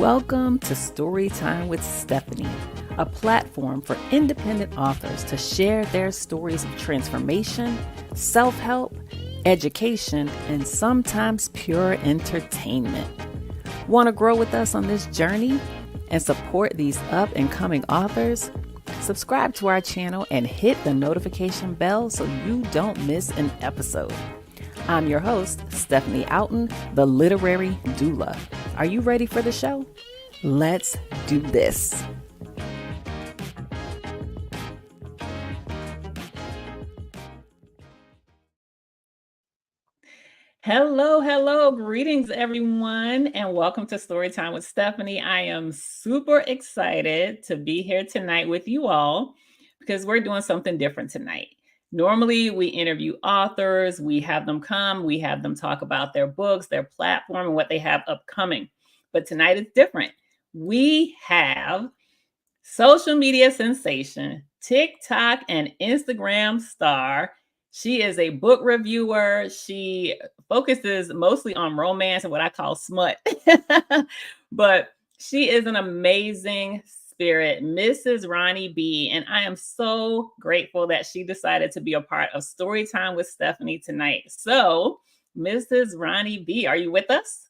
Welcome to StoryTime with Stephanie, a platform for independent authors to share their stories of transformation, self-help, education, and sometimes pure entertainment. Want to grow with us on this journey and support these up and coming authors? Subscribe to our channel and hit the notification bell so you don't miss an episode. I'm your host, Stephanie Outen, the literary doula. Are you ready for the show? Let's do this. Hello. Greetings, everyone, and welcome to Storytime with Stephanie. I am super excited to be here tonight with you all because we're doing something different tonight. Normally, we interview authors, we have them come, we have them talk about their books, their platform, and what they have upcoming. But tonight is different. We have social media sensation, TikTok and Instagram star. She is a book reviewer. She focuses mostly on romance and what I call smut. But she is an amazing spirit, Mrs. Rony B. And I am so grateful that she decided to be a part of Storytime with Stephanie tonight. So, Mrs. Rony B, are you with us?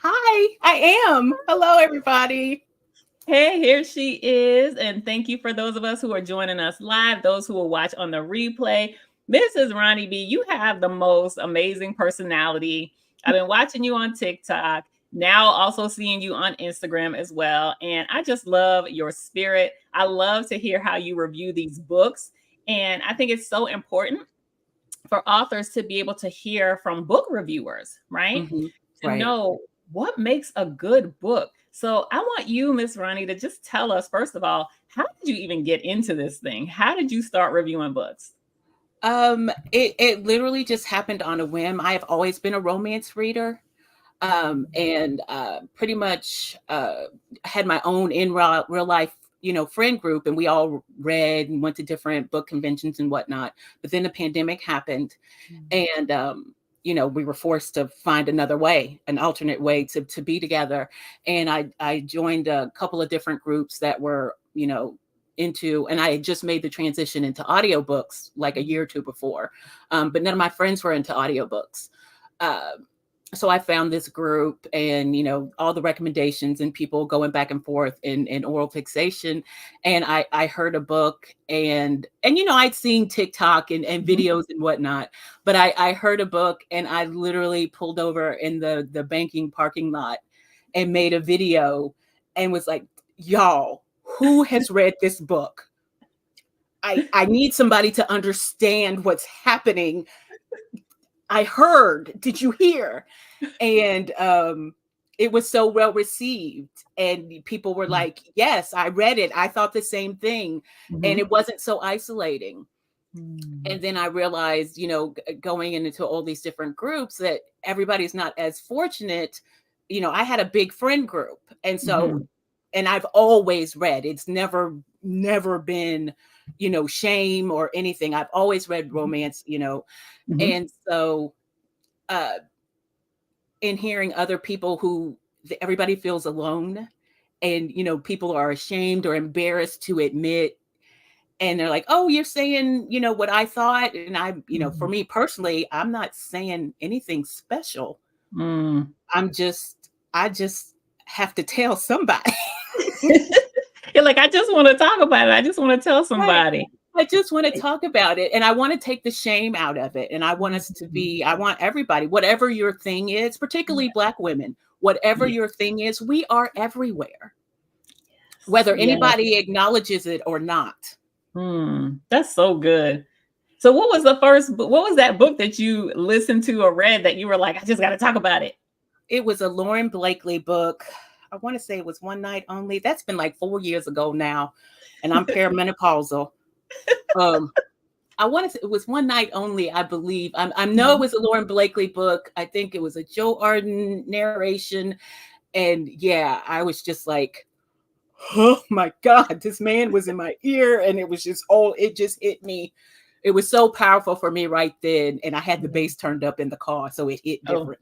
Hi, I am. Hello, everybody. Hey, here she is. And thank you for those of us who are joining us live, those who will watch on the replay. Mrs. Rony B, you have the most amazing personality. I've been watching you on TikTok, now also seeing you on Instagram as well. And I just love your spirit. I love to hear how you review these books. And I think it's so important for authors to be able to hear from book reviewers, right? Mm-hmm. To know what makes a good book. So I want you, Miss Rony, to just tell us, first of all, how did you even get into this thing? How did you start reviewing books? It literally just happened on a whim. I have always been a romance reader, and pretty much had my own in real life, friend group, and we all read and went to different book conventions and whatnot. But then the pandemic happened, and we were forced to find another way, an alternate way to be together. And I joined a couple of different groups that were, into, and I had just made the transition into audiobooks like a year or two before. But none of my friends were into audiobooks. So I found this group and, all the recommendations and people going back and forth in oral fixation. And I heard a book and I'd seen TikTok and videos and whatnot, but I heard a book and I literally pulled over in the banking parking lot and made a video and was like, y'all, who has read this book? I need somebody to understand what's happening. I heard, did you hear? And it was so well received. And people were like, yes, I read it. I thought the same thing. Mm-hmm. And it wasn't so isolating. Mm-hmm. And then I realized, going into all these different groups that everybody's not as fortunate. I had a big friend group. And so, and I've always read. It's never been, shame or anything. I've always read romance, And so in hearing other people who everybody feels alone and, people are ashamed or embarrassed to admit, and they're like, oh, you're saying, what I thought. And I, for me personally, I'm not saying anything special. I just have to tell somebody. You're like, I just want to talk about it. I just want to tell somebody. Right. I just want to talk about it. And I want to take the shame out of it. And I want us to be, I want everybody, whatever your thing is, particularly Black women, whatever your thing is, we are everywhere, whether anybody acknowledges it or not. That's so good. So what was that book that you listened to or read that you were like, I just got to talk about it? It was a Lauren Blakely book. I want to say it was One Night Only. That's been like 4 years ago now. And I'm perimenopausal. I want to say it was One Night Only, I believe. I know it was a Lauren Blakely book. I think it was a Joe Arden narration. And yeah, I was just like, oh my God, this man was in my ear. And it was just, it just hit me. It was so powerful for me right then. And I had the bass turned up in the car, so it hit different.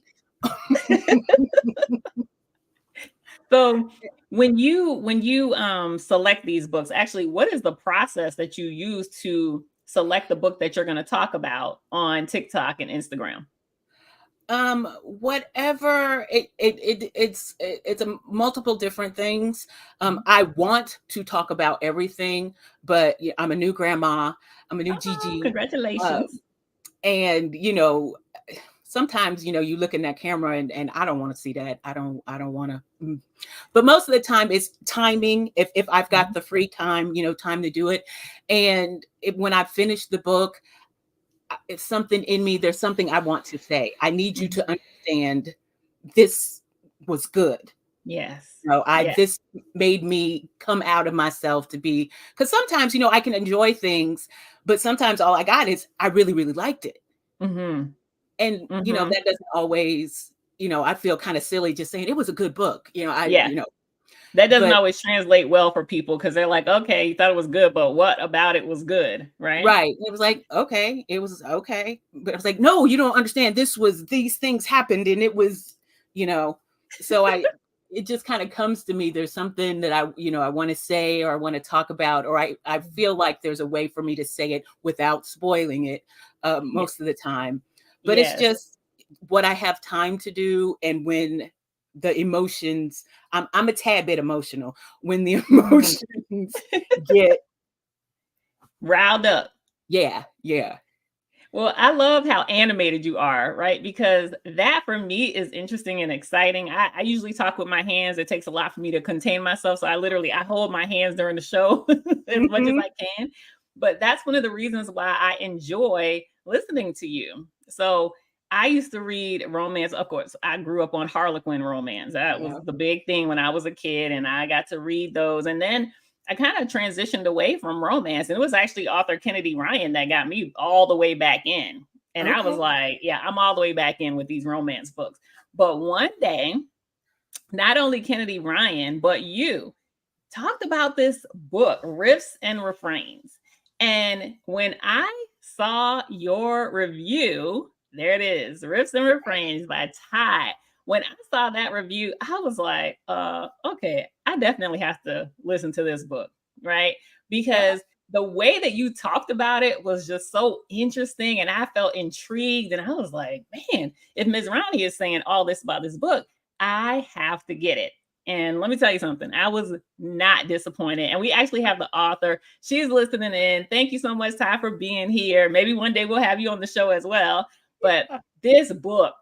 So when you select these books, actually, what is the process that you use to select the book that you're going to talk about on TikTok and Instagram? Whatever it's a multiple different things. Mhm. I want to talk about everything, but yeah, I'm a new grandma, I'm a new Oh, Gigi. congratulations. And sometimes you look in that camera and I don't want to see that. I don't want to. But most of the time it's timing. If I've got Mhm. the free time, time to do it. And when I finish the book, it's something in me. There's something I want to say. I need you Mhm. to understand this was good. Yes. I Yeah. this made me come out of myself to be, because sometimes I can enjoy things, but sometimes all I got is I really, really liked it. Mhm. And Mhm. that doesn't always, I feel kind of silly just saying it was a good book. Yeah. That doesn't But always translate well for people because they're like, okay, you thought it was good, but what about it was good? Right? right. It was like, okay, it was okay. But I was like, no, you don't understand. These things happened and it was, you know, so it just kind of comes to me. There's something that I want to say or I want to talk about, or I feel like there's a way for me to say it without spoiling it Yeah. most of the time. But it's Yes. just what I have time to do. And when the emotions, I'm a tad bit emotional when the Mhm. emotions get, Riled up. yeah, yeah. Well, I love how animated you are, right? Because that for me is interesting and exciting. I usually talk with my hands. It takes a lot for me to contain myself. So I hold my hands during the show as much as Mhm. I can. But that's one of the reasons why I enjoy listening to you. So I used to read romance. Of course, I grew up on Harlequin romance. That was Yeah. the big thing when I was a kid, and I got to read those. And then I kind of transitioned away from romance. And it was actually author Kennedy Ryan that got me all the way back in. And I was Okay. like, yeah, I'm all the way back in with these romance books. But one day, not only Kennedy Ryan, but you talked about this book, Riffs and Refrains. And when I saw your review, there it is, Riffs and Refrains by Ty. When I saw that review, I was like, okay, I definitely have to listen to this book, right? Yeah. Because the way that you talked about it was just so interesting and I felt intrigued. And I was like, man, if Ms. Ronnie is saying all this about this book, I have to get it. And let me tell you something, I was not disappointed. And we actually have the author. She's listening in. Thank you so much, Ty, for being here. Maybe one day we'll have you on the show as well. But this book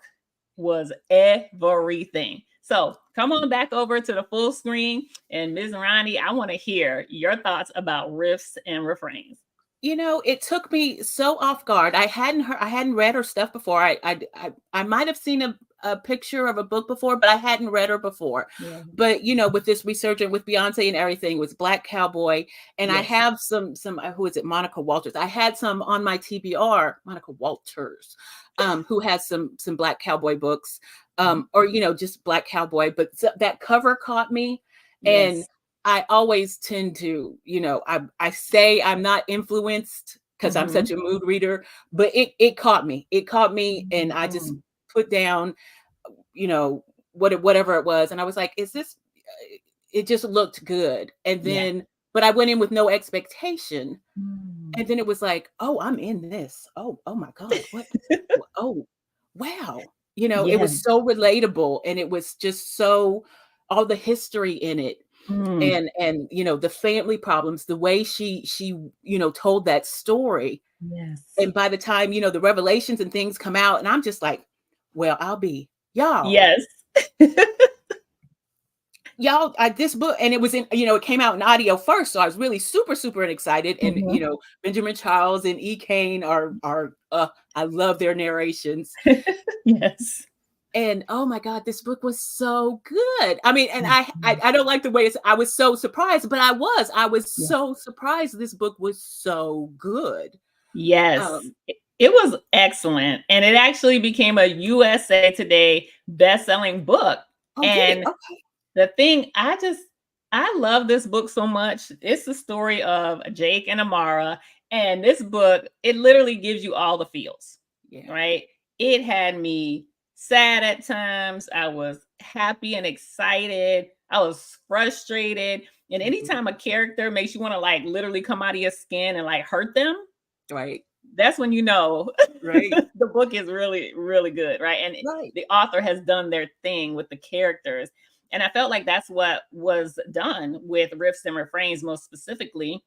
was everything. So come on back over to the full screen. And Ms. Ronnie, I want to hear your thoughts about riffs and refrains. It took me so off guard. I hadn't read her stuff before. I might have seen a picture of a book before, but I hadn't read her before. Yeah. But with this resurgence with Beyonce and everything, was Black Cowboy, and I Yes. have some who is it, Monica Walters. I had some on my TBR, Monica Walters, who has some Black Cowboy books, Mhm. or just Black Cowboy. But that cover caught me, and Yes. I always tend to, I say I'm not influenced because I'm such Mhm. a mood reader, but it caught me. It caught me, and I just Mhm. put down, you know, whatever it was, and I was like, "Is this?" It just looked good, and Yeah. then, but I went in with no expectation, Mm. and then it was like, "Oh, I'm in this. Oh my God, what? Oh, wow!" It Yes. was so relatable, and it was just so all the history in it, Mm. and the family problems, the way she told that story, Yes. and by the time the revelations and things come out, and I'm just like, well, I'll be y'all Yes. y'all this book, and it was in, it came out in audio first, so I was really super super excited, and Mhm. Benjamin Charles and E. Kane are I love their narrations. Yes. And oh my God, this book was so good. I mean, and Mhm. I don't like the way I was so surprised, but I was Yeah. so surprised this book was so good. Yes. Um, It was excellent, and it actually became a USA Today best-selling book, oh, did it? and Okay. the thing I love this book so much. It's the story of Jake and Amara, and this book, it literally gives you all the feels, Yeah. right? It had me sad at times. I was happy and excited. I was frustrated. And anytime a character makes you want to like literally come out of your skin and like hurt them, Right. that's when you know Right. the book is really, really good, right? And Right. the author has done their thing with the characters. And I felt like that's what was done with Riffs and Refrains, most specifically,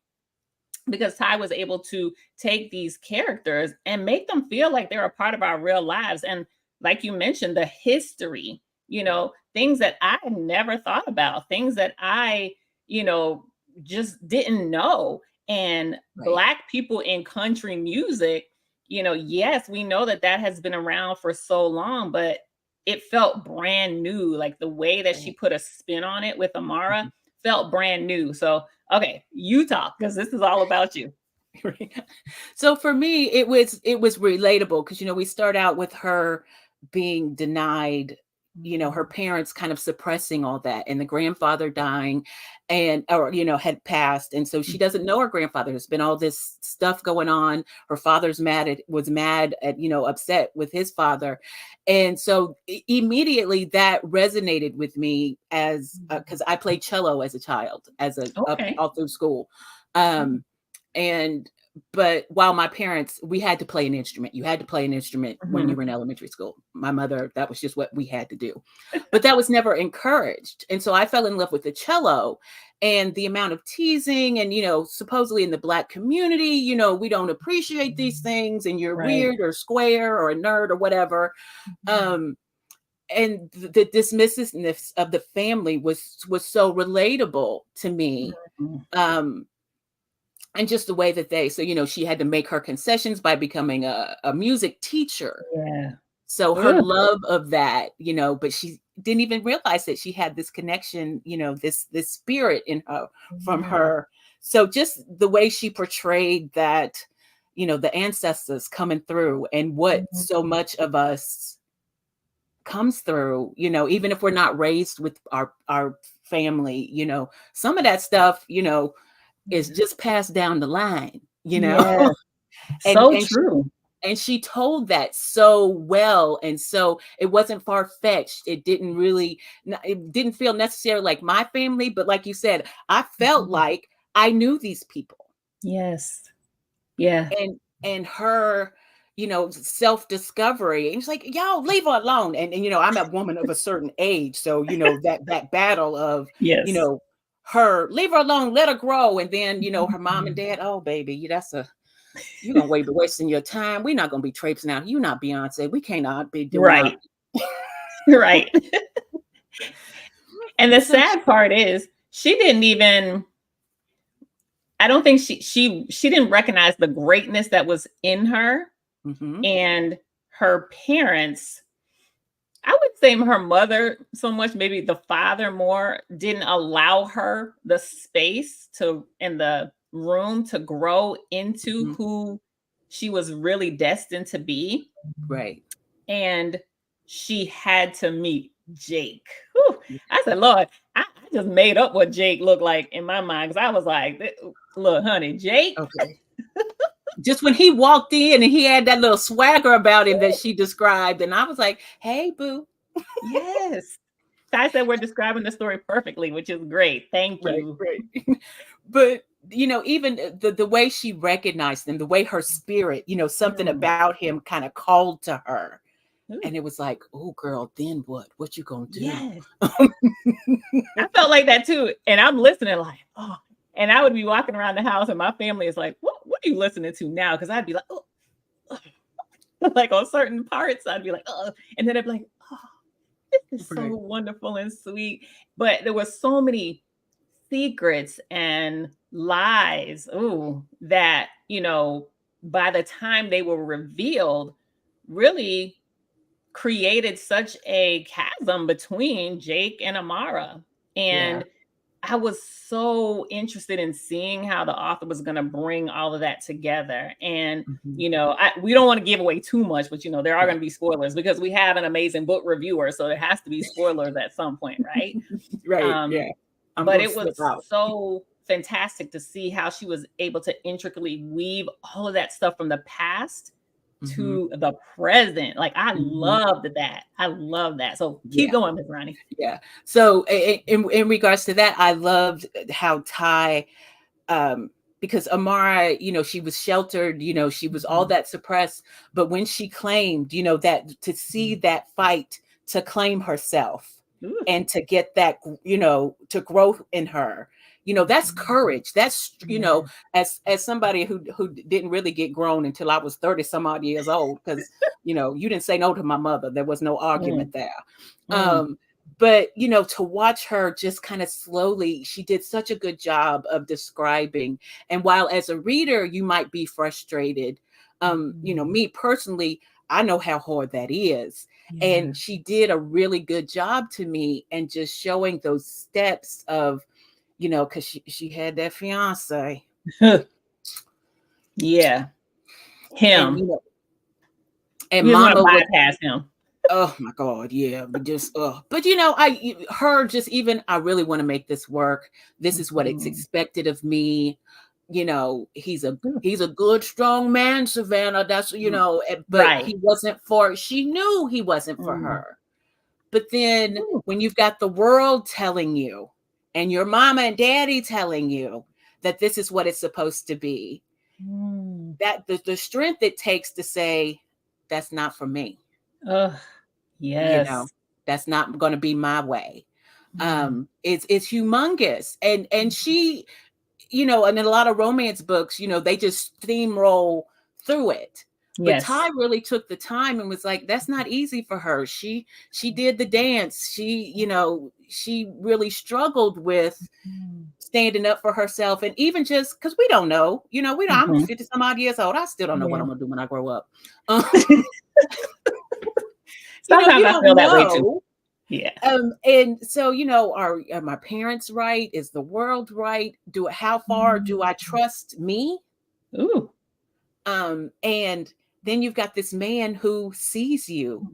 because Ty was able to take these characters and make them feel like they're a part of our real lives. And like you mentioned, the history, things that I never thought about, things that I, you know, just didn't know. And Right. Black people in country music, yes, we know that that has been around for so long, but it felt brand new. Like the way that she Right. put a spin on it with Amara Mhm. felt brand new. So okay, you talk because this is all about you. So for me, it was relatable because we start out with her being denied, her parents kind of suppressing all that, and the grandfather dying, and or had passed, and so she doesn't know her grandfather. There's been all this stuff going on. Her father's was mad at upset with his father, and so immediately that resonated with me as because I played cello as a child, as a up Okay. all through school. And but while my parents, we had to play an instrument. You had to play an instrument when you were in elementary school. My mother, that was just what we had to do. But that was never encouraged. And so I fell in love with the cello, and the amount of teasing and supposedly in the Black community, we don't appreciate these things, and you're Right. weird or square or a nerd or whatever. And the dismissiveness of the family was so relatable to me. Mhm. And just the way that she had to make her concessions by becoming a music teacher. Yeah. So her Ugh. love of that, but she didn't even realize that she had this connection, this spirit in her from Yeah. her. So just the way she portrayed that, the ancestors coming through, and what so Mhm. much of us comes through, even if we're not raised with our family, some of that stuff, is just passed down the line, Yes. and So and she true. and she told that so well, and so it wasn't far-fetched. It didn't feel necessarily like my family, but like you said, I felt Mhm. like I knew these people. Yes. Yeah. And her, self-discovery, and it's like, "Y'all leave her alone." And I'm a woman of a certain age, so that battle of, you Yes. know her, leave her alone, let her grow, and then her mom and Mhm. dad, "Oh baby, you're gonna be wasting your time. We're not gonna be traipsing out. You not Beyonce. We cannot be doing our." Right. Right. And the So sad part is she didn't even I don't think she didn't recognize the greatness that was in her, mhm, and her parents, I would say her mother so much, maybe the father more, didn't allow her the space to in the room to grow into mhm, who she was really destined to be. right. And she had to meet Jake. Whew. I said, Lord, I just made up what Jake looked like in my mind because I was like, look, honey, Jake. Okay. Just when he walked in and he had that little swagger about him that she described, and I was like, "Hey, boo." Yes. I said we're describing the story perfectly, which is great. Thank Right, you. right. But, even the way she recognized him, the way her spirit, something Mm. about him kinda called to her, Ooh, and it was like, "Oh, girl, then what? What you gonna do?" yes. I felt like that too. And I'm listening like, oh, and I would be walking around the house and my family is like, what are you listening to now? Because I'd be like, oh, like on certain parts, I'd be like, oh, and then I'd be like, oh, this is so Right. wonderful and sweet. But there was so many secrets and lies, ooh, that, by the time they were revealed, really created such a chasm between Jake and Amara. Yeah. And I was so interested in seeing how the author was going to bring all of that together. And, Mhm. we don't want to give away too much, but, there are going Right. to be spoilers because we have an amazing book reviewer. So there has to be spoilers at some point, right? Right, Um, yeah. I'm but gonna it was slip out. so fantastic to see how she was able to intricately weave all of that stuff from the past to the present. Like I Mm-hmm. loved that. I love that. So keep Yeah. going, Miss Rony. Yeah. So in regards to that, I loved how Ty, because Amara, she was sheltered, she was all that suppressed. But when she claimed, that to see that fight to claim herself Ooh. and to get that, to grow in her, that's courage. That's, as somebody who didn't really get grown until I was 30 some odd years old, because, you didn't say no to my mother. There was no argument there. But, to watch her just kind of slowly, she did such a good job of describing. And while as a reader, you might be frustrated, me personally, I know how hard that is. Yeah. And she did a really good job to me and just showing those steps of, because she had that fiance. Yeah. Him. And, and and Mama want to was, bypass him. oh my God, yeah, but just but I really want to make this work. This is what it's expected of me. He's a good, strong man, Savannah. That's but he wasn't she knew he wasn't for her. But then when you've got the world telling you and your mama and daddy telling you that this is what it's supposed to be, that the strength it takes to say, that's not for me. Yes. That's not going to be my way. It's humongous. And she, and in a lot of romance books, they just steamroll through it. But Ty really took the time and was like, that's not easy for her. She did the dance. She really struggled with standing up for herself. And even just because we don't know, I'm 50 some odd years old. I still don't know what I'm gonna do when I grow up. Sometimes I feel that way too. Yeah. And so, are my parents right? Is the world right? How far do I trust me? Ooh. And then you've got this man who sees you.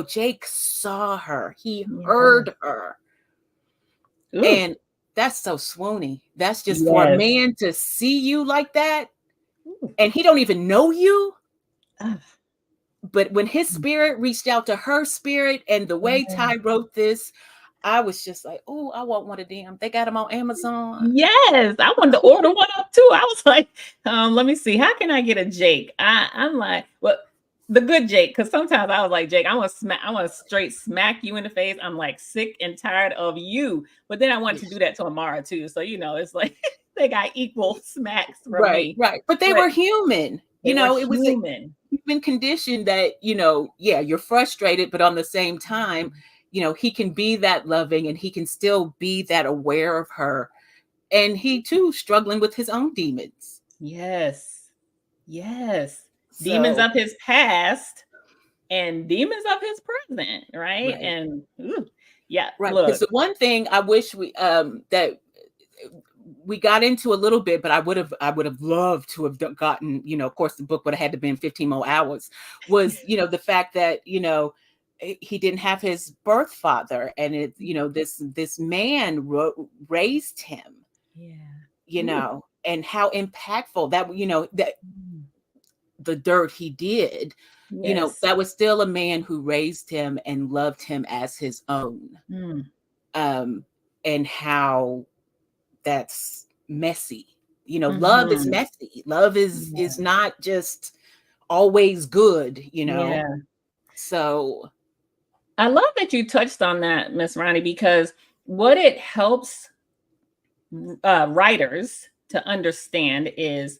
Jake saw her. He heard her. Ooh. And that's so swoony. That's just for a man to see you like that. And he don't even know you. But when his spirit reached out to her spirit, and the way Ty wrote this, I was just like, oh, I want one of them. They got them on Amazon. Yes, I wanted to order one up too. I was like, let me see, how can I get a Jake? I'm like, well, the good Jake, because sometimes I was like, Jake, I want to straight smack you in the face. I'm like sick and tired of you. But then I want to do that to Amara too. So it's like they got equal smacks from me. Right. But they were human. It was human. You've been conditioned that, you're frustrated, but on the same time, he can be that loving and he can still be that aware of her. And he too struggling with his own demons. Yes. Demons of his past and demons of his present, right? And yeah. Right. Because the one thing I wish we that we got into a little bit, but I would have loved to have gotten, of course the book would have had to been 15 more hours, was, the fact that, he didn't have his birth father, and this man raised him. And how impactful that, that the dirt he did, that was still a man who raised him and loved him as his own. And how that's messy. Love is messy. Love is not just always good, So I love that you touched on that, Miss Rony, because what it helps writers to understand is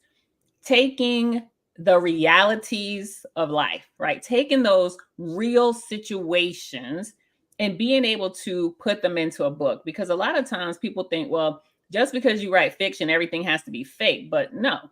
taking the realities of life, right? Taking those real situations and being able to put them into a book. Because a lot of times people think, well, just because you write fiction, everything has to be fake. But no,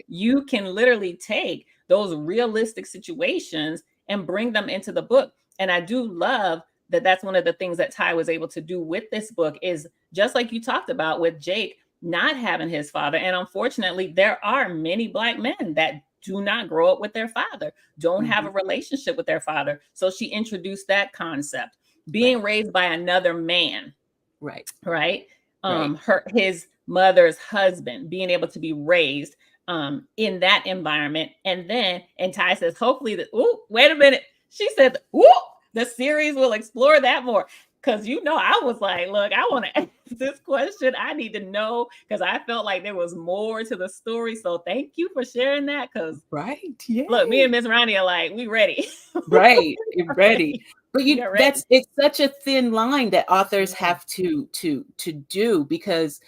you can literally take those realistic situations and bring them into the book. And I do love that that's one of the things that Ty was able to do with this book, is just like you talked about with Jake not having his father. And unfortunately, there are many Black men that do not grow up with their father, don't have a relationship with their father. So she introduced that concept, being raised by another man. His mother's husband, being able to be raised in that environment. And Ty says, hopefully wait a minute. She said, the series will explore that more. Cause I was like, look, I want to ask this question. I need to know because I felt like there was more to the story. So thank you for sharing that. Cause right, yeah. Look, me and Miss Ronnie are like, we ready. Right, ready. But ready. it's such a thin line that authors have to do, because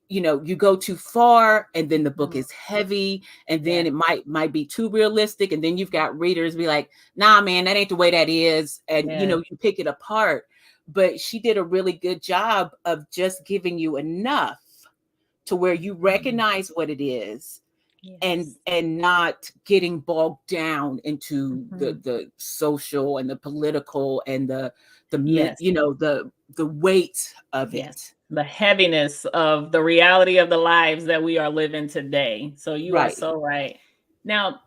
you go too far and then the book is heavy, and then it might be too realistic, and then you've got readers be like, nah man, that ain't the way that is, and you pick it apart. But she did a really good job of just giving you enough to where you recognize what it is, and not getting bogged down into the social and the political and the weight of it. The heaviness of the reality of the lives that we are living today. So you are so right. Now,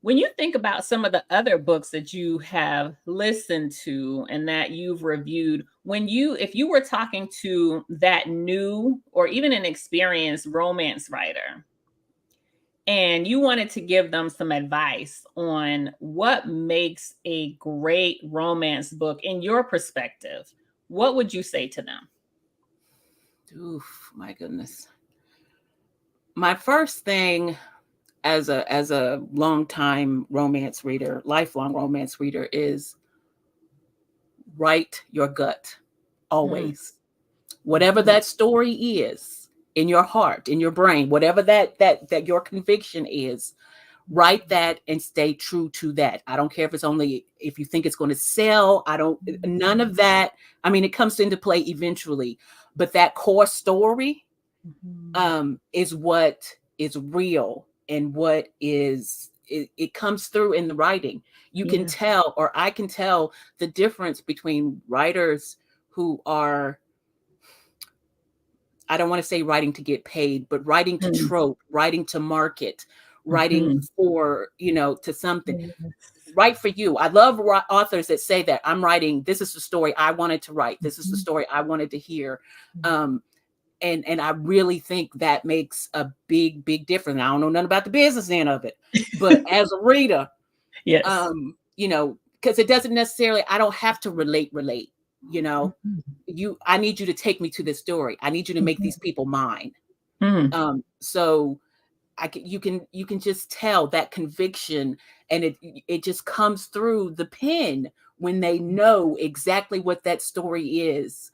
when you think about some of the other books that you have listened to and that you've reviewed, if you were talking to that new or even an experienced romance writer, and you wanted to give them some advice on what makes a great romance book in your perspective, what would you say to them? Oof, my goodness. My first thing as a longtime romance reader, lifelong romance reader, is write your gut always. Whatever that story is in your heart, in your brain, whatever that your conviction is, write that and stay true to that. I don't care if you think it's going to sell. None of that. I mean, it comes into play eventually, but that core story is what is real, and what is it comes through in the writing. You can tell, or I can tell, the difference between writers who are, I don't want to say writing to get paid, but writing to trope, writing to market, writing for, to something. Write for you. I love authors that say that I'm writing, this is the story I wanted to write. This is the story I wanted to hear. And I really think that makes a big, big difference. I don't know nothing about the business end of it, but as a reader, because it doesn't necessarily, I don't have to relate, I need you to take me to this story. I need you to make these people mine. So you can just tell that conviction, and it just comes through the pen when they know exactly what that story is.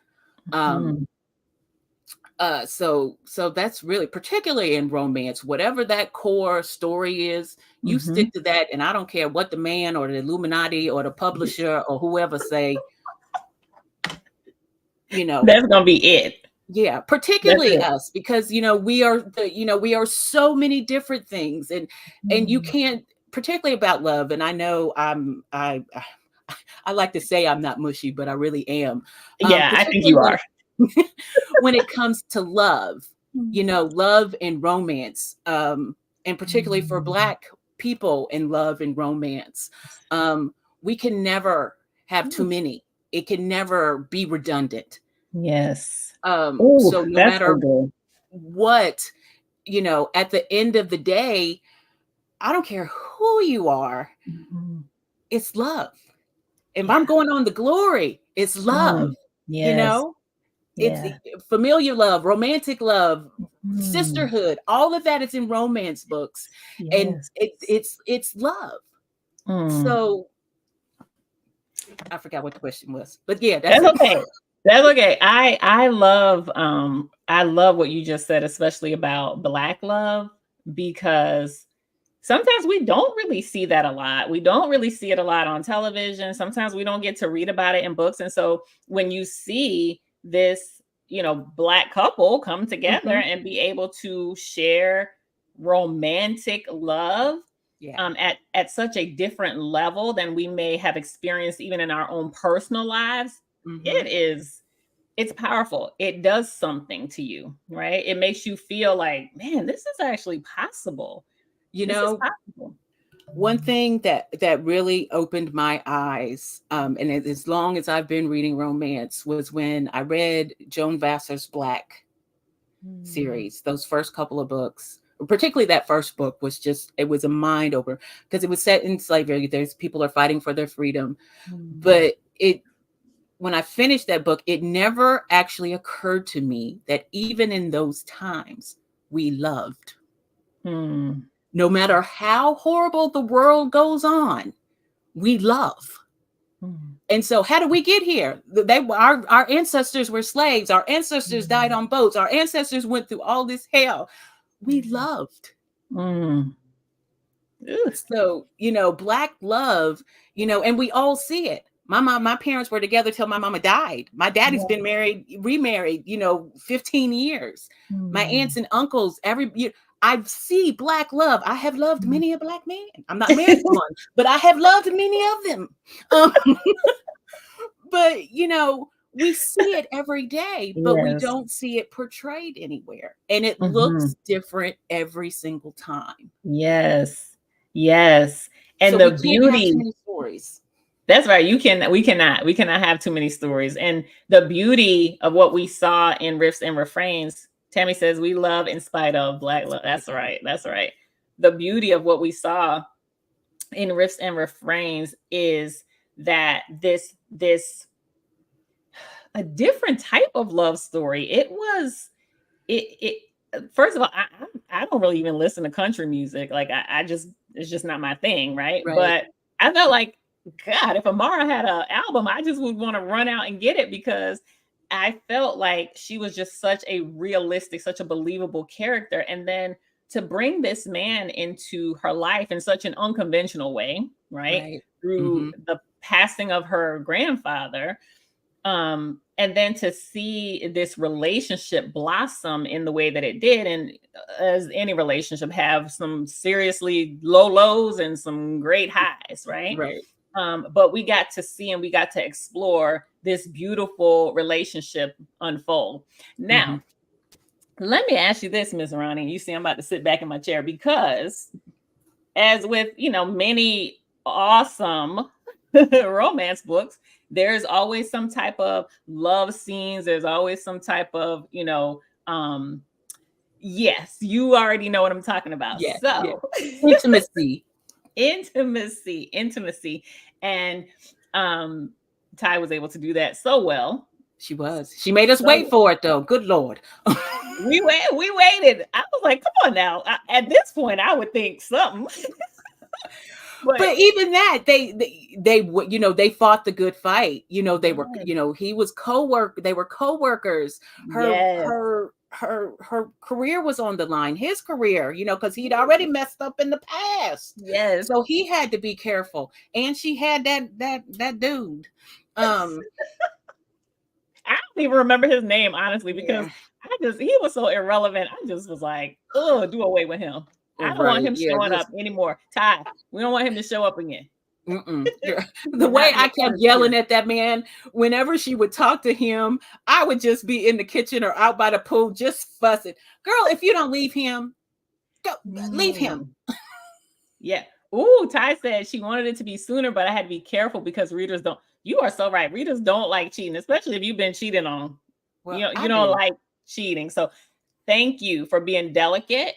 So that's really, particularly in romance, whatever that core story is, you stick to that. And I don't care what the man or the Illuminati or the publisher or whoever say, that's gonna be it. Yeah, particularly us, because we are so many different things, and you can't, particularly about love. And I know I like to say I'm not mushy, but I really am. I think you are. When it comes to love, love and romance, and particularly for Black people in love and romance, we can never have too many. It can never be redundant. Yes. So no matter what, at the end of the day, I don't care who you are, it's love. If I'm going on the glory, it's love. It's familiar love, romantic love, sisterhood. All of that is in romance books, and it's love. So I forgot what the question was, but yeah, that's okay. That's okay. I love what you just said, especially about Black love, because sometimes we don't really see that a lot. We don't really see it a lot on television. Sometimes we don't get to read about it in books. And so when you see this, Black couple come together and be able to share romantic love at such a different level than we may have experienced even in our own personal lives, it's powerful. It does something to you, right? It makes you feel like, man, this is actually possible. One thing that really opened my eyes, and as long as I've been reading romance, was when I read Joan Vassar's Black series, those first couple of books. particularly that first book was just, it was a mind opener because it was set in slavery. There's people are fighting for their freedom. But when I finished that book, it never actually occurred to me that even in those times, we loved. No matter how horrible the world goes on, we love. And so how did we get here? Our ancestors were slaves. Our ancestors died on boats. Our ancestors went through all this hell. We loved. So, Black love, and we all see it. My parents were together till my mama died. My daddy's been remarried, 15 years. My aunts and uncles, I see Black love. I have loved many a Black man. I'm not married to one, but I have loved many of them. But, we see it every day, but we don't see it portrayed anywhere. And it looks different every single time. Yes. And so the we beauty. Can't have too many stories. That's right. We cannot have too many stories. And the beauty of what we saw in riffs and refrains, Tammy says, we love in spite of Black love. That's right. The beauty of what we saw in riffs and refrains is that this a different type of love story. It first of all, I don't really even listen to country music. Like it's just not my thing, right? But I felt like, God, if Amara had an album, I just would want to run out and get it, because I felt like she was just such a realistic, such a believable character. And then to bring this man into her life in such an unconventional way, right? Through the passing of her grandfather. And then to see this relationship blossom in the way that it did, and as any relationship, have some seriously low lows and some great highs, right? But we got to see and we got to explore this beautiful relationship unfold. Now, let me ask you this, Ms. Rony. You see, I'm about to sit back in my chair, because as with, many awesome romance books, there's always some type of love scenes. There's always some type of, yes, you already know what I'm talking about. Intimacy. And Ty was able to do that so well. She was. She made us wait for it, though. Good Lord. We waited. I was like, come on now. At this point, I would think something. But even that, they fought the good fight. They were, he was they were co-workers. Her career was on the line. His career, because he'd already messed up in the past. So he had to be careful. And she had that dude. I don't even remember his name, honestly, because he was so irrelevant. I just was like, oh, do away with him. I don't want him showing up anymore. Ty, we don't want him to show up again. The way I kept yelling at that man, whenever she would talk to him, I would just be in the kitchen or out by the pool just fussing. Girl, if you don't leave him, leave him. Yeah. Ooh, Ty said she wanted it to be sooner, but I had to be careful because readers don't. You are so right. Readers don't like cheating, especially if you've been cheated on. Well, you don't like cheating. So thank you for being delicate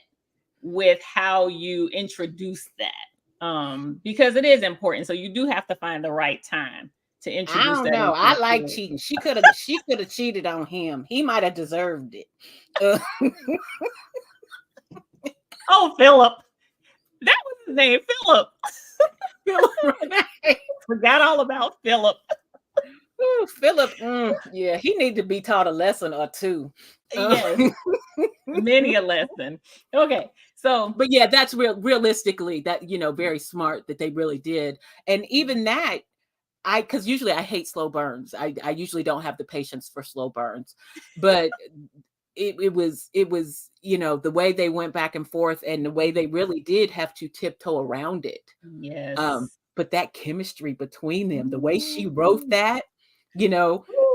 with how you introduce that, because it is important. So you do have to find the right time to introduce that. I don't know. I like cheating. She could have cheated on him. He might have deserved it. Oh, Philip. That was his name, Philip. Forgot all about Philip. Ooh, Philip, yeah, he needs to be taught a lesson or two. Yes, many a lesson. Okay, so, but yeah, that's realistically that, very smart that they really did. And even that, because usually I hate slow burns. I usually don't have the patience for slow burns, but it was the way they went back and forth and the way they really did have to tiptoe around it. Yes. But that chemistry between them, the way she wrote that,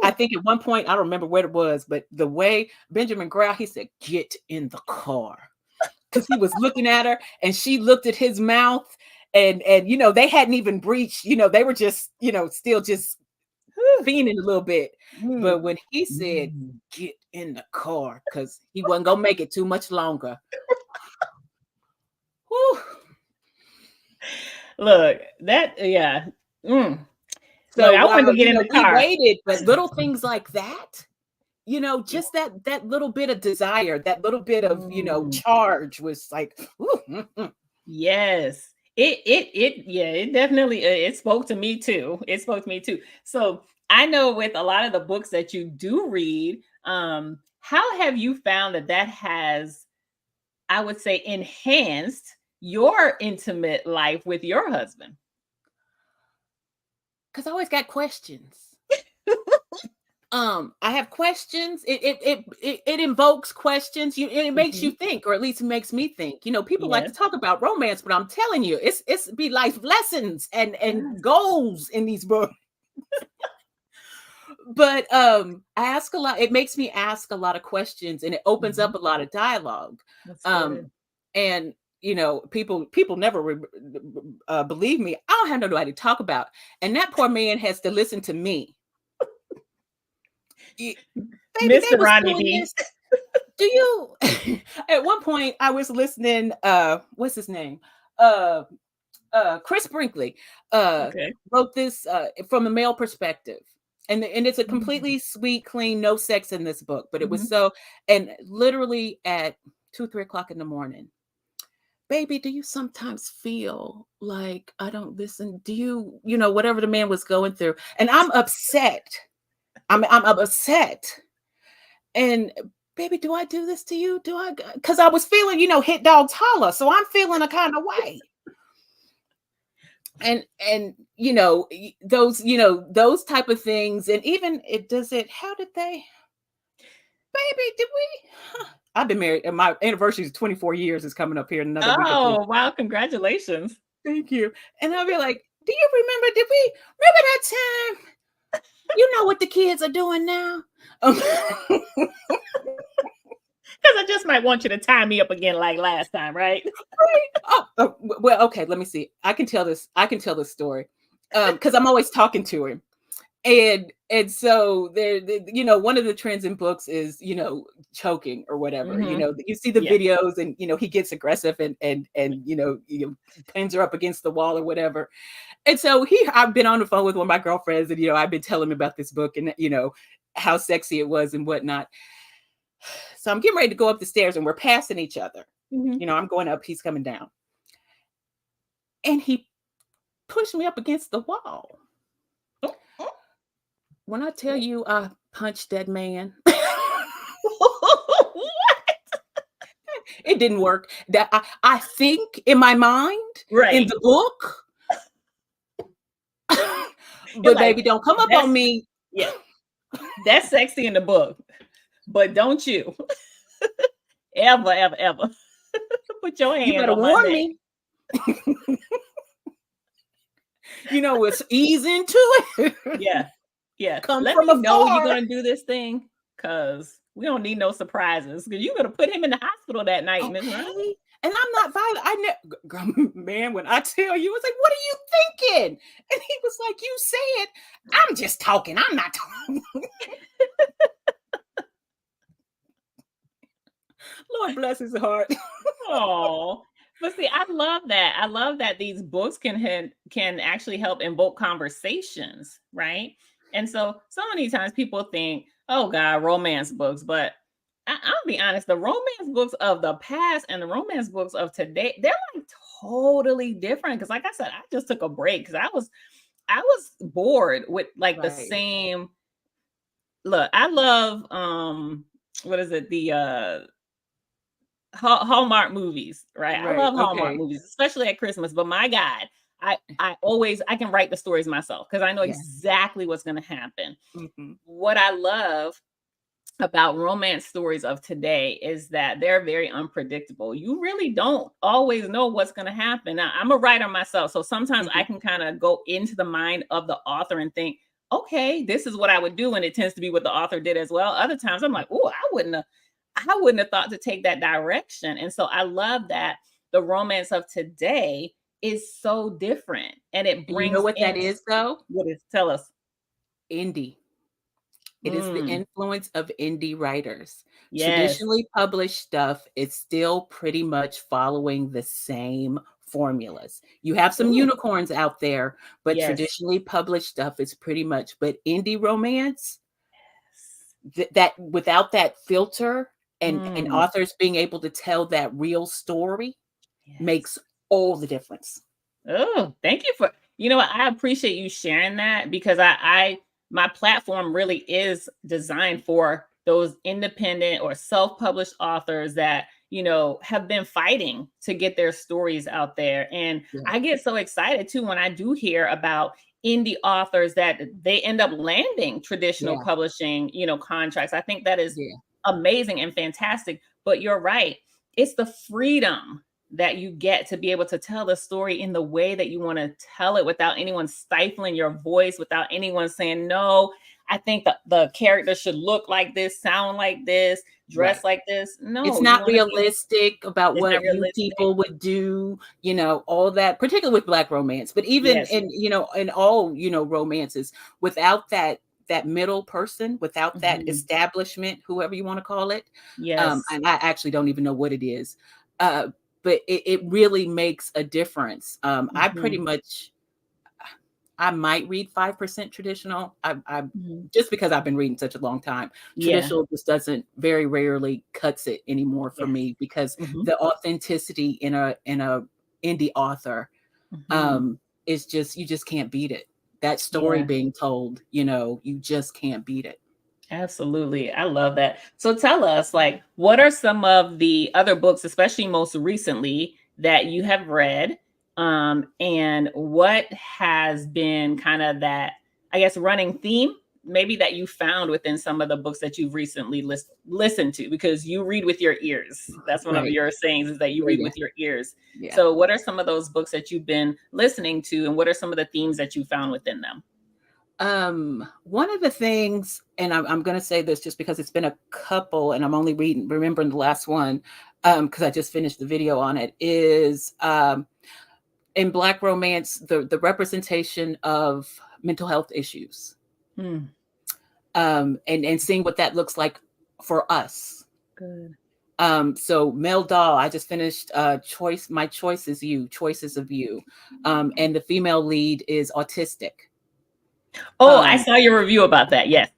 I think at one point, I don't remember what it was, but the way Benjamin Grau, he said, "Get in the car." Because he was looking at her and she looked at his mouth and they hadn't even breached, they were just, still just fiending a little bit. But when he said, "Get in the car," because he wasn't going to make it too much longer. Whew. Look, that yeah. Mm. Look, So I wanted to get in the we car. waited, but little things like that, just that little bit of desire, that little bit of, Mm. charge was like, ooh, Yes. It definitely it spoke to me too. It spoke to me too. So I know with a lot of the books that you do read, how have you found that has, I would say, enhanced your intimate life with your husband? because I always got questions. I have questions. It invokes questions. It makes you Mhm. think, or at least it makes me think. People like to Yes. talk about romance, but I'm telling you, it's be life lessons and Yes. goals in these books. But I ask a lot. It makes me ask a lot of questions, and it opens up Mhm. a lot of dialogue. That's good. Um, and people never believe me. I don't have nobody to talk about, and that poor man has to listen to me. Baby, they Mr. was Rony doing B. this. Do you At one point I was listening, what's his name? Uh Chris Brinkley Okay. wrote this from a male perspective. And it's a Mhm. completely sweet, clean, no sex in this book, but it was Mhm. so, and literally at 2, 3 o'clock in the morning. Baby, do you sometimes feel like I don't listen? Do whatever the man was going through? And I'm upset. I'm upset. And baby, do I do this to you? Do I? Because I was feeling, hit dogs holler. So I'm feeling a kind of way. And those type of things. And even how did they, baby, did we? Huh. I've been married, and my anniversary is 24 years is coming up here in another week or two. Oh, wow, congratulations. Thank you. And I'll be like, do you remember? Did we remember that time? You know what the kids are doing now? Because I just might want you to tie me up again like last time, right? Well, okay, let me see. I can tell this story. Because I'm always talking to him. And so one of the trends in books is, choking or whatever. Mhm. You see the Yeah. videos, and he gets aggressive, and pins her up against the wall or whatever. And so I've been on the phone with one of my girlfriends, and I've been telling him about this book, and how sexy it was and whatnot. So I'm getting ready to go up the stairs, and we're passing each other. Mhm. I'm going up, he's coming down. And he pushed me up against the wall. Oh, oh. When I tell you I punched that man, it didn't work. That I think in my mind, in Right. the book, You're but like, baby, don't come up that's on me. yeah, that's sexy in the book, but don't you ever, ever, ever put your You hands better on my warn neck. me. It's ease into it. Yeah. Yeah. Come Let from me know you're afar. gonna do this thing because we don't need no surprises. Because you're gonna put him in the hospital that night, Miss Ron. Okay. And I'm not violent. Man, when I tell you, it's like, what are you thinking? And he was like, you said, I'm just talking. I'm not talking. Lord bless his heart. Oh, but see, I love that. I love that these books can actually help invoke conversations, right? And so many times people think, "Oh God, romance books," but I'll be honest, the romance books of the past and the romance books of today, they're like totally different. Because, like I said, I just took a break because I was bored with like the Right. same. Look, I love what is it, the Hallmark movies, right? I Right. love Hallmark Okay. movies, especially at Christmas. But my God, I can write the stories myself because I know Yeah. exactly what's going to happen. Hmm. What I love about romance stories of today is that they're very unpredictable. You really don't always know what's going to happen. Now, I'm a writer myself, so sometimes I Hmm. can kind of go into the mind of the author and think, okay, this is what I would do, and it tends to be what the author did as well. Other times, I'm like, oh, I wouldn't have thought to take that direction. And so I love that the romance of today is so different, and it And you know brings what that in is, though? what is tell us. Indie. It is the Mm, influence of indie writers. yes. Traditionally published stuff is still pretty much following the same formulas. You have some Ooh, unicorns out there, but yes. traditionally published stuff is pretty much, but indie romance, that without that filter and Mm, authors being able to tell that real story yes. makes all the difference. Oh, thank you for I appreciate you sharing that because I my platform really is designed for those independent or self-published authors that, have been fighting to get their stories out there. And Yeah, I get so excited too when I do hear about indie authors that they end up landing traditional yeah, publishing, contracts. I think that is yeah, amazing and fantastic. But you're right. It's the freedom that you get to be able to tell the story in the way that you want to tell it without anyone stifling your voice, without anyone saying, no, I think the character should look like this, sound like this, dress right. like this. It's No, you not want to be able, realistic about it's not what you realistic. people would do, all that, particularly with Black romance, but even Yes. in all, romances, without that middle person, without that Mhm. establishment, whoever you want to call it. Yes. And I actually don't even know what it is. Uh, but it really makes a difference. I pretty Mhm. much I might read 5% traditional. I Mhm. just because I've been reading such a long time. Yeah. Traditional just doesn't very rarely cuts it anymore for Yes. me because Mhm. the authenticity in a indie author Mhm. um is just you just can't beat it. That story Yeah. being told, you just can't beat it. Absolutely. I love that. So tell us, like, what are some of the other books, especially most recently, that you have read? And what has been kind of that, I guess, running theme, maybe that you found within some of the books that you've recently listened to? Because you read with your ears. That's one of Right. your sayings is that you Yeah, read yeah. with your ears. Yeah. So, what are some of those books that you've been listening to, and what are some of the themes that you found within them? One of the things, and I'm going to say this just because it's been a couple, and I'm only remembering the last one, because I just finished the video on it, is in Black romance, the representation of mental health issues, Hmm. and seeing what that looks like for us. Good. So Mel Dahl, I just finished My Choice is You, Choices of You. And the female lead is autistic. Oh, I Um, saw your review about that. Yes.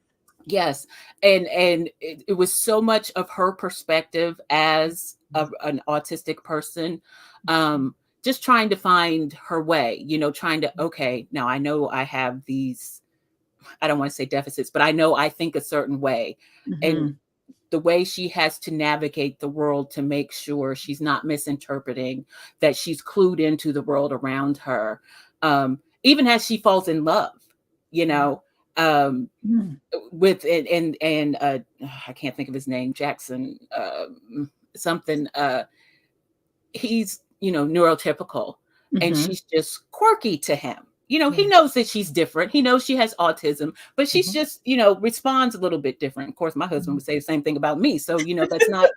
Yes, and it was so much of her perspective as an autistic person, just trying to find her way. Trying to, okay, now I know I have these. I don't want to say deficits, but I know I think a certain way, and Mhm. the way she has to navigate the world to make sure she's not misinterpreting, that she's clued into the world around her, even as she falls in love. You know. Um, Mm. with and I can't think of his name, Jackson something. He's neurotypical, and Mhm. she's just quirky to him. He Yeah. knows that she's different. He knows she has autism, but she's Mhm. just responds a little bit different. Of course, my husband Mhm. would say the same thing about me. So that's not.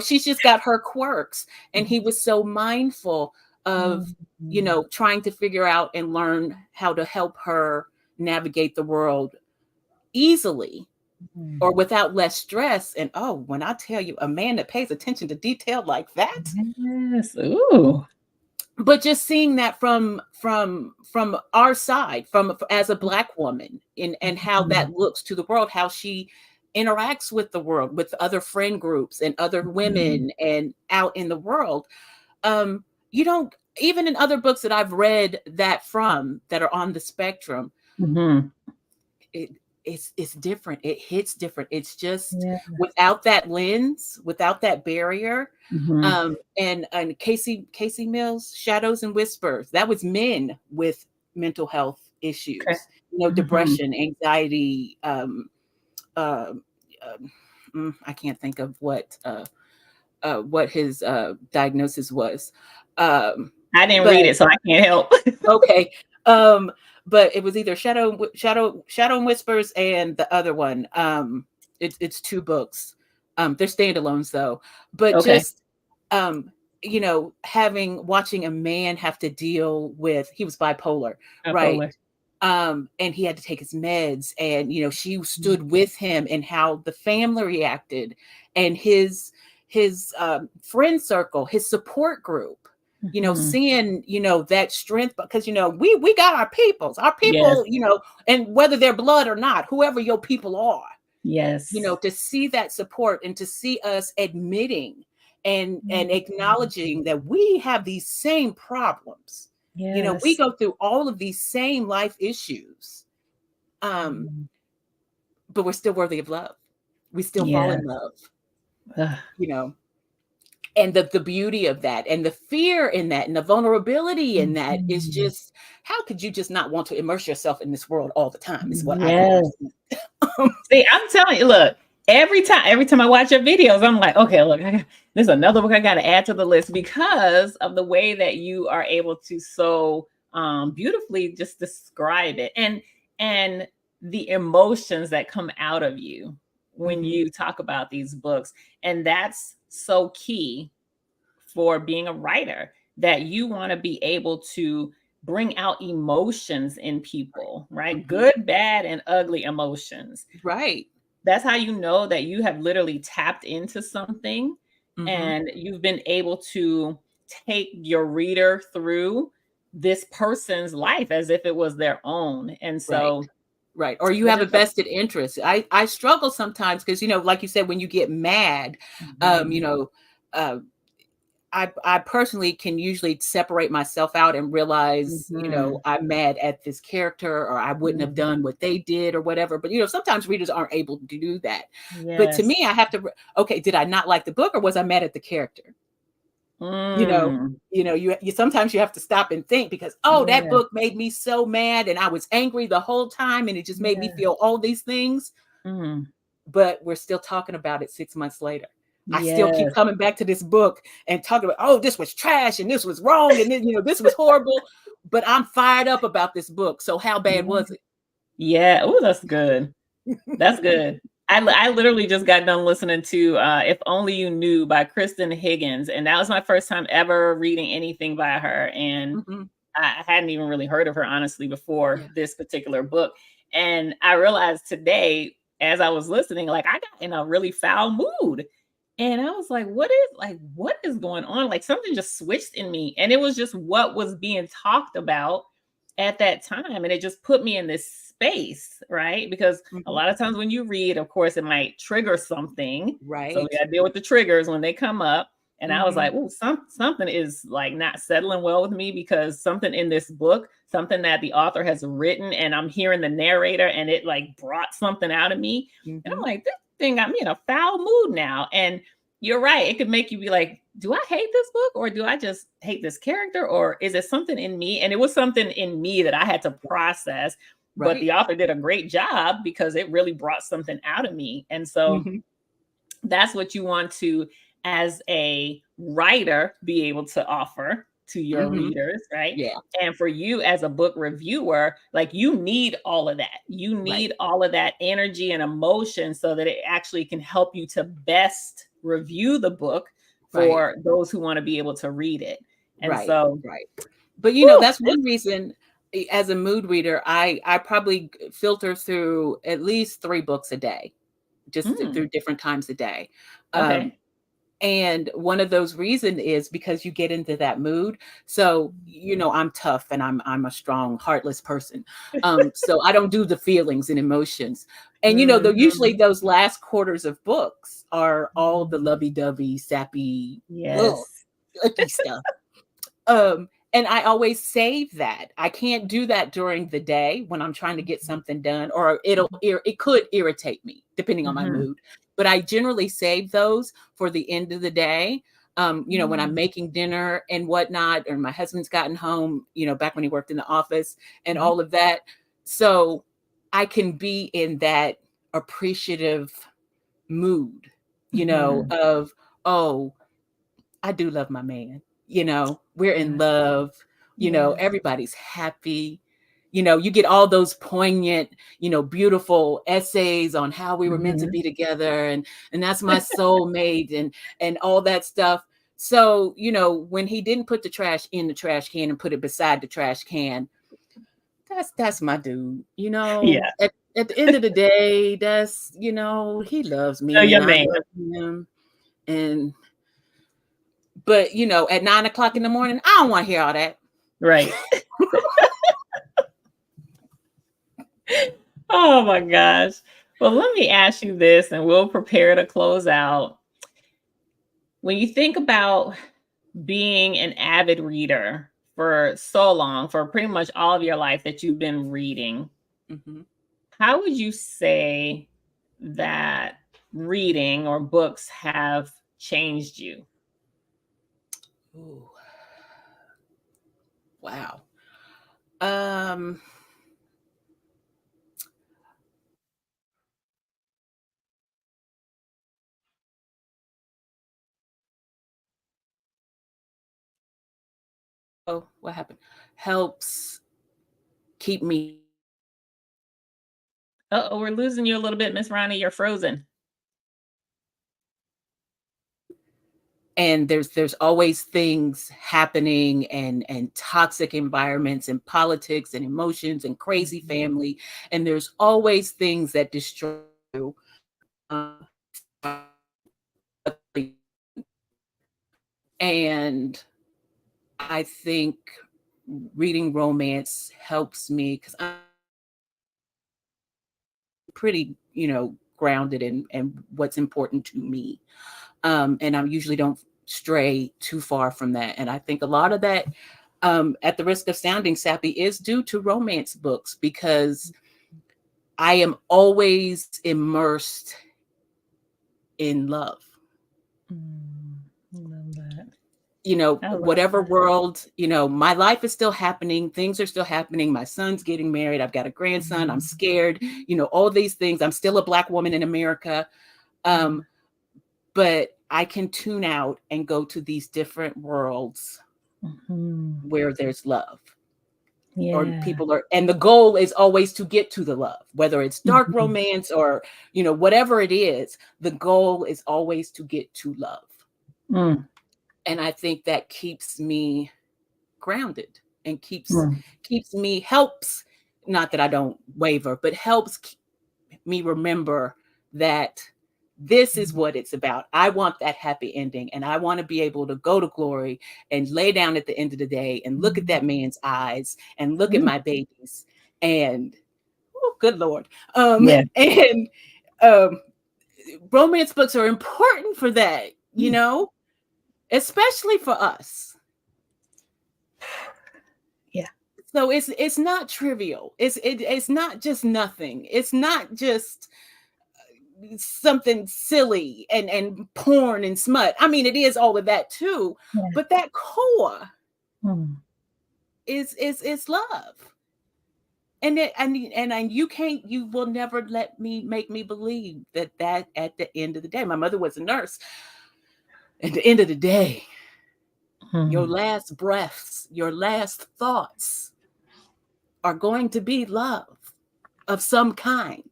She's just got her quirks, and he was so mindful of Mhm. trying to figure out and learn how to help her navigate the world easily Mhm. or without less stress. And when I tell you, a man that pays attention to detail like that, Yes. Ooh. but just seeing that from our side, from as a Black woman, and how Mhm. that looks to the world, how she interacts with the world, with other friend groups and other Mhm. women and out in the world. You don't, even in other books that I've read that are on the spectrum, Mhm. it it's different. It hits different. It's just Yeah. without that lens, without that barrier. Mhm. And Casey Mills, Shadows and Whispers, that was men with mental health Okay. issues, Mhm. depression, anxiety. Uh, I can't think of what his diagnosis was. Um, I didn't but read it, so I can't help. Okay. But it was either Shadow and Whispers and the other one. It's two books. They're standalones though. But Okay. just watching a man have to deal with, he was bipolar, right? Bipolar. And he had to take his meds, and she stood with him, and how the family reacted, and his friend circle, his support group, seeing that strength, because we got our people, Yes. and whether they're blood or not, whoever your people are, Yes. to see that support, and to see us admitting and acknowledging that we have these same problems. Yes. We go through all of these same life issues, but we're still worthy of love. We still fall in love, and the beauty of that, and the fear in that, and the vulnerability in that is just, how could you just not want to immerse yourself in this world all the time, is what I can understand. See, I'm telling you, look, every time I watch your videos, I'm like, okay, look, there's another book I got to add to the list, because of the way that you are able to so beautifully just describe it, and the emotions that come out of you when you talk about these books. And that's so key for being a writer, that you want to be able to bring out emotions in people, right? Good, bad, and ugly emotions. Right. That's how you know that you have literally tapped into something, and you've been able to take your reader through this person's life as if it was their own. And so right. Or you have a vested interest. I struggle sometimes, because like you said, when you get mad, I personally can usually separate myself out and realize, I'm mad at this character, or I wouldn't have done what they did, or whatever. But, sometimes readers aren't able to do that. But to me, I have to, okay, did I not like the book, or was I mad at the character? You sometimes you have to stop and think, because, that book made me so mad, and I was angry the whole time, and it just made me feel all these things. But we're still talking about it 6 months later. I still keep coming back to this book and talking about, this was trash, and this was wrong, and then, this was horrible, but I'm fired up about this book. So how bad was it? Yeah. Oh, that's good. That's good. I literally just got done listening to If Only You Knew by Kristen Higgins. And that was my first time ever reading anything by her. And I hadn't even really heard of her, honestly, before this particular book. And I realized today, as I was listening, like, I got in a really foul mood. And I was like, what is going on? Like, something just switched in me. And it was just what was being talked about at that time. And it just put me in this space, right? Because a lot of times when you read, of course, it might trigger something. Right. So we got to deal with the triggers when they come up. And I was like, oh, something is like not settling well with me, because something in this book, something that the author has written, and I'm hearing the narrator, and it like brought something out of me. And I'm like, this thing got me in a foul mood now. And you're right. It could make you be like, do I hate this book, or do I just hate this character, or is it something in me? And it was something in me that I had to process. But the author did a great job, because it really brought something out of me. And so that's what you want to, as a writer, be able to offer to your readers, right? Yeah. And for you as a book reviewer, like, you need all of that. You need all of that energy and emotion, so that it actually can help you to best review the book for those who want to be able to read it. And but that's one reason, as a mood reader, I probably filter through at least 3 books a day, just through different times a day. And one of those reasons is because you get into that mood. So, I'm tough, and I'm a strong, heartless person. So I don't do the feelings and emotions. And, usually those last quarters of books are all the lovey-dovey, sappy, icky stuff. And I always save that. I can't do that during the day when I'm trying to get something done, or it could irritate me depending on my mood. But I generally save those for the end of the day. When I'm making dinner and whatnot, or my husband's gotten home, back when he worked in the office and all of that. So I can be in that appreciative mood, of, I do love my man. We're in love, everybody's happy. You get all those poignant, beautiful essays on how we were meant to be together, and that's my soulmate, and all that stuff. So, when he didn't put the trash in the trash can and put it beside the trash can, that's my dude. You know, Yeah. at the end of the day, that's, you know, he loves Know me your and I man. love him. And but you know, at 9 o'clock in the morning, I don't want to hear all that. Right. Oh my gosh. Well, let me ask you this and we'll prepare to close out. When you think about being an avid reader for so long, for pretty much all of your life that you've been reading, Mhm. how would you say that reading or books have changed you? Ooh, wow. Um, oh, what happened? Helps keep me. Oh, we're losing you a little bit, Miss Ronnie. You're frozen. And there's always things happening and toxic environments and politics and emotions and crazy Mhm. family, and there's always things that destroy you. Um, and I think reading romance helps me because I'm pretty, you know, grounded in what's important to me. And I usually don't stray too far from that. And I think a lot of that, at the risk of sounding sappy, is due to romance books because I am always immersed in love. I love that. You know, I love whatever that. world, you know, my life is still happening. Things are still happening. My son's getting married. I've got a grandson. I'm Mhm. scared. You know, all these things. I'm still a Black woman in America. Yeah. Um, but I can tune out and go to these different worlds Mhm. where there's love. Or Yeah. people are, and the goal is always to get to the love, whether it's dark Mhm. romance or, you know, whatever it is, the goal is always to get to love. Mm. And I think that keeps me grounded and Mm. keeps me, helps, not that I don't waver, but helps me remember that this is what it's about. I want that happy ending, and I want to be able to go to glory and lay down at the end of the day and look at Mhm. that man's eyes and look at Mm. my babies and, oh, good Lord. Yeah. And um, romance books are important for that, you Mm. know, especially for us. Yeah. So it's not trivial. It's not just nothing. It's not just something silly and porn and smut. I mean, it is all of that too, Yeah. but that core Mm. is love. And you can't, you will never make me believe that at the end of the day, my mother was a nurse. At the end of the day, your Mm. last breaths, your last thoughts are going to be love of some kind.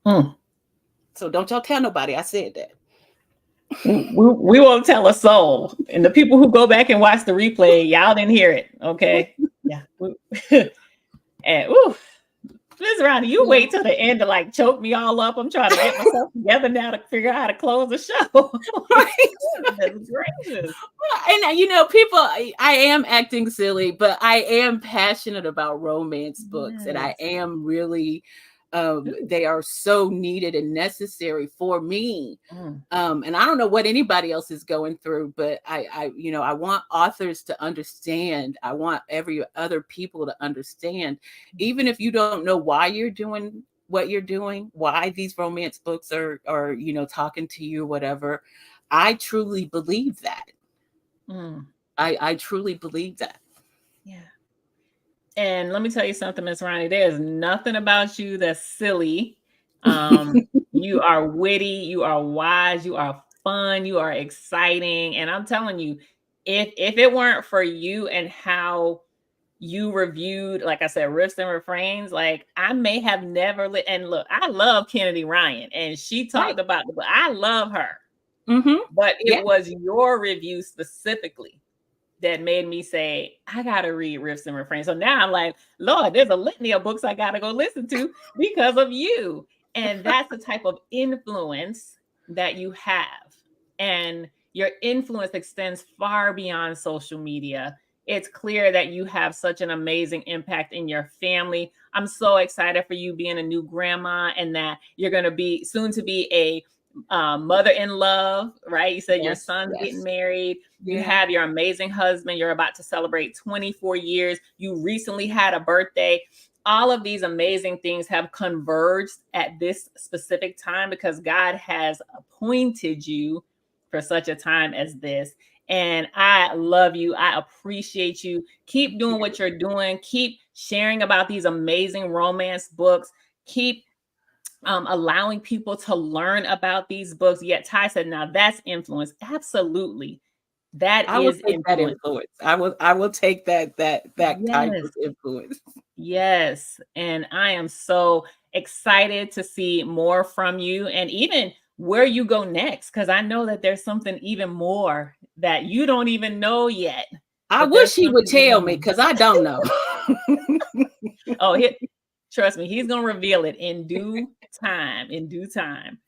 Mm. So don't y'all tell nobody I said that. We won't tell a soul. And the people who go back and watch the replay, y'all didn't hear it. Okay. Yeah. And ooh, Miss Ronnie, you wait till the end to like choke me all up. I'm trying to get myself together now to figure out how to close the show. Like, goodness gracious. And you know, people, I am acting silly, but I am passionate about romance books, and I Yes. am really, Ooh. they are so needed and necessary for me. Mm. And I don't know what anybody else is going through, but you know, I want authors to understand. I want every other people to understand, even if you don't know why you're doing what you're doing, why these romance books are, you know, talking to you, whatever. I truly believe that. Mm. I truly believe that. Yeah. And let me tell you something, Miss Ronnie, there's nothing about you that's silly. You are witty, you are wise, you are fun, you are exciting. And I'm telling you, if it weren't for you and how you reviewed, like I said, riffs and refrains, like I may have never and look, I love Kennedy Ryan and she Right. talked about the book. I love her, Mm-hmm. but it Yeah. was your review specifically that made me say, I gotta read Riffs and Refrains. So now I'm like, Lord, there's a litany of books I gotta go listen to because of you. And that's the type of influence that you have. And your influence extends far beyond social media. It's clear that you have such an amazing impact in your family. I'm so excited for you being a new grandma and that you're going to be soon to be a mother in love, right? You said your Yes, son's getting yes. married. You Yeah. have your amazing husband. You're about to celebrate 24 years. You recently had a birthday. All of these amazing things have converged at this specific time because God has appointed you for such a time as this. And I love you. I appreciate you. Keep doing what you're doing. Keep sharing about these amazing romance books. Keep allowing people to learn about these books. Yet Ty said, now that's influence. Absolutely. That I will is take that influence. influence. I will take that type Yes. of influence. Yes. And I am so excited to see more from you and even where you go next, because I know that there's something even more that you don't even know yet. I But there's wish he would something tell even me more. because I don't know. Oh, trust me, he's going to reveal it in due time, in due time.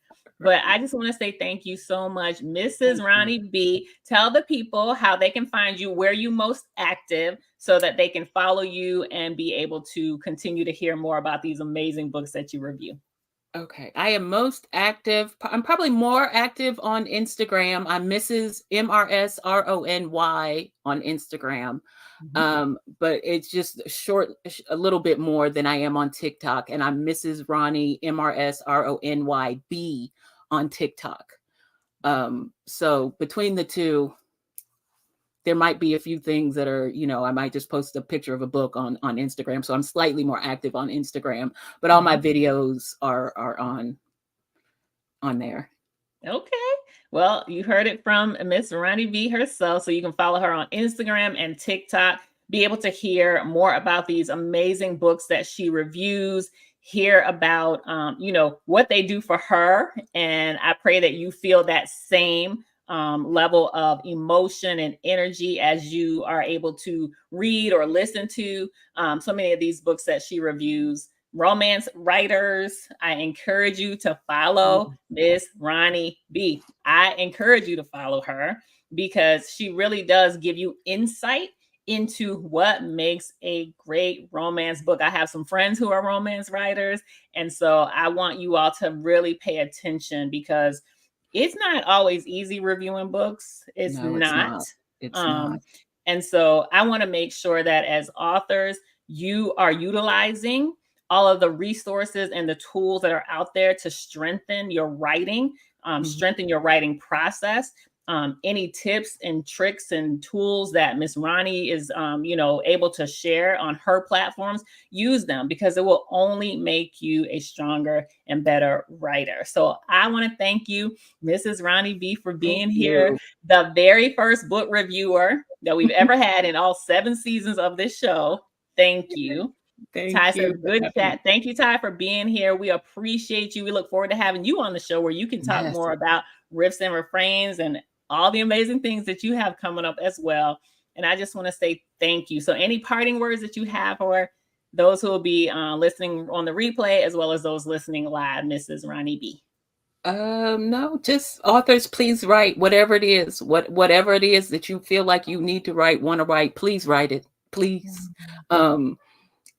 But I just want to say thank you so much, Mrs. Thank you. Rony B. Tell the people how they can find you, where you most active, so that they can follow you and be able to continue to hear more about these amazing books that you review. Okay. I am most active. I'm probably more active on Instagram. I'm Mrs. MRSRONY on Instagram. Mhm. But it's just a little bit more than I am on TikTok. And I'm Mrs. Ronnie MRSRONYB on TikTok. So between the two, there might be a few things that are, I might just post a picture of a book on Instagram. So I'm slightly more active on Instagram, but all my Mhm. videos are on there. Okay. Well, you heard it from Miss Rony B herself. So you can follow her on Instagram and TikTok, be able to hear more about these amazing books that she reviews, hear about, what they do for her. And I pray that you feel that same level of emotion and energy as you are able to read or listen to so many of these books that she reviews. Romance writers, I encourage you to follow Miss Rony B. I encourage you to follow her because she really does give you insight into what makes a great romance book. I have some friends who are romance writers, and so I want you all to really pay attention because it's not always easy reviewing books. It's No, it's not. not. It's not. Um, and so I want to make sure that as authors, you are utilizing all of the resources and the tools that are out there to strengthen your writing, strengthen your writing process. Any tips and tricks and tools that Miss Rony is, able to share on her platforms, use them because it will only make you a stronger and better writer. So I want to thank you, Mrs. Rony B, for Thank being here, you. the very first book reviewer that we've ever had in all 7 seasons of this show. Thank you. Ty Thank says, you for good having me. chat. Thank you, Ty, for being here. We appreciate you. We look forward to having you on the show where you can talk Yes. more about riffs and refrains and all the amazing things that you have coming up as well. And I just want to say thank you. So, any parting words that you have for those who will be listening on the replay as well as those listening live, Mrs. Rony B? No, just authors, please write whatever it is, whatever it is that you feel like you need to write, want to write, please write it, please.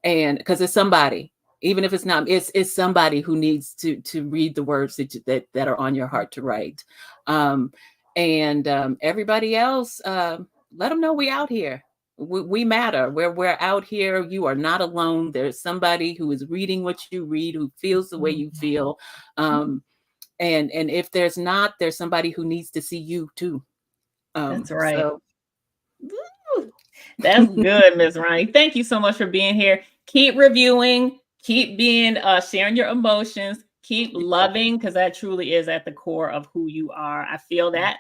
And because it's somebody, even if it's not, it's somebody who needs to read the words that are on your heart to write. And everybody else, let them know we out here. We matter. We're out here. You are not alone. There's somebody who is reading what you read, who feels the way you feel. And if there's not, there's somebody who needs to see you too. That's right. So That's good, Miss Rony. Thank you so much for being here. Keep reviewing, keep being sharing your emotions, keep loving, because that truly is at the core of who you are. I feel that.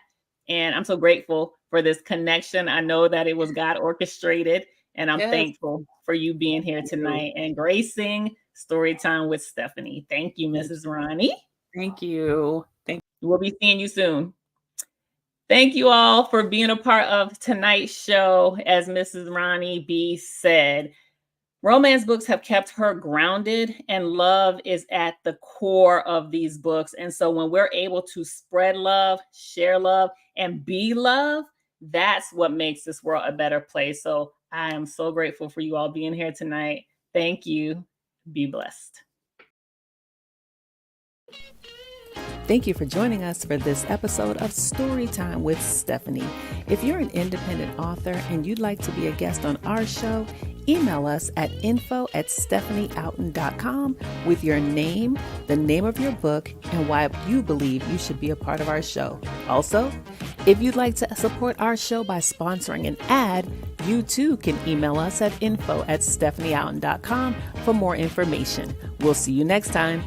And I'm so grateful for this connection. I know that it was God orchestrated, and I'm yes, thankful for you being here tonight and gracing Storytime with Stephanie. Thank you, Mrs. Rony. thank you. We'll be seeing you soon. Thank you all for being a part of tonight's show. As Mrs. Rony B said, romance books have kept her grounded, and love is at the core of these books. And so when we're able to spread love, share love, and be love, that's what makes this world a better place. So I am so grateful for you all being here tonight. Thank you. Be blessed. Thank you for joining us for this episode of Storytime with Stephanie. If you're an independent author and you'd like to be a guest on our show, email us at info@stephanieouten.com with your name, the name of your book, and why you believe you should be a part of our show. Also, if you'd like to support our show by sponsoring an ad, you too can email us at info@stephanieouten.com for more information. We'll see you next time.